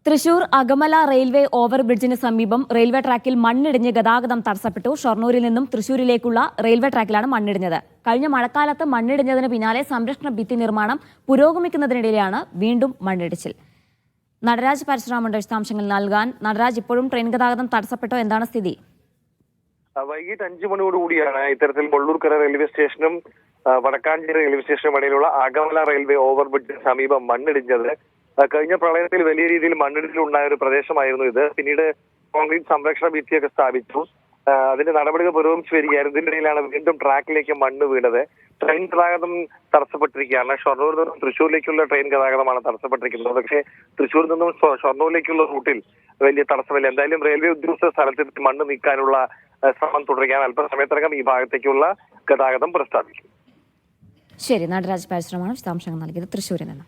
Thrissur Akamala railway ഓവർബ്രിഡ്ജിന് സമീപം railway ട്രാക്കിൽ മണ്ണിടിഞ്ഞ് ഗതാഗതം തടസ്സപ്പെട്ടു. ഷൊർണൂരിൽ നിന്നും തൃശൂരിലേക്കുള്ള റെയിൽവേ ട്രാക്കിലാണ് മണ്ണിടിഞ്ഞത്. കഴിഞ്ഞ മഴക്കാലത്ത് മണ്ണിടിഞ്ഞതിന് പിന്നാലെ സംരക്ഷണ ഭിത്തി നിർമ്മാണം പുരോഗമിക്കുന്നതിനിടയിലാണ് വീണ്ടും മണ്ണിടിച്ചിൽ. നടരാജ് പരശുരാമുണ്ട് വിശദാംശങ്ങൾ നൽകാൻ. നടരാജ്, ഇപ്പോഴും ട്രെയിൻ ഗതാഗതം തടസ്സപ്പെട്ടോ? എന്താണ് സ്ഥിതി? വൈകിട്ട് 5 മണിയോടുകൂടിയാണ് ഇത്തരത്തിൽ മുള്ളൂർക്കര റെയിൽവേ സ്റ്റേഷനും വടക്കാഞ്ചേരി റെയിൽവേ സ്റ്റേഷനും ഇടയിലുള്ള അകമല റെയിൽവേ ഓവർബ്രിഡ്ജിന് സമീപം മണ്ണിടിഞ്ഞത്. കഴിഞ്ഞ പ്രളയത്തിൽ വലിയ രീതിയിൽ മണ്ണിടിച്ചിലുണ്ടായ ഒരു പ്രദേശമായിരുന്നു ഇത്. പിന്നീട് കോൺക്രീറ്റ് സംരക്ഷണ ഭിത്തിയൊക്കെ സ്ഥാപിച്ചു. അതിന്റെ നടപടികൾ പുരോഗമിച്ചു വരികയായിരുന്നു. ഇതിനിടയിലാണ് വീണ്ടും ട്രാക്കിലേക്ക് മണ്ണ് വീണത്. ട്രെയിൻ ഗതാഗതം തടസ്സപ്പെട്ടിരിക്കുകയാണ്. ഷൊർണൂരിൽ നിന്നും തൃശ്ശൂരിലേക്കുള്ള ട്രെയിൻ ഗതാഗതമാണ് തടസ്സപ്പെട്ടിരിക്കുന്നത്. പക്ഷേ തൃശ്ശൂരിൽ നിന്നും ഷൊർണൂരിലേക്കുള്ള റൂട്ടിൽ വലിയ തടസ്സമില്ല. എന്തായാലും റെയിൽവേ ഉദ്യോഗസ്ഥർ സ്ഥലത്തെത്തി മണ്ണ് നീക്കാനുള്ള ശ്രമം തുടരുകയാണ്. അല്പസമയത്തിനകം ഈ ഭാഗത്തേക്കുള്ള ഗതാഗതം പുനഃസ്ഥാപിക്കും. ശരി, നടരാജ് പരശുരാമാണ് വിശദാംശങ്ങൾ നൽകിയത് തൃശ്ശൂരിൽ നിന്ന്.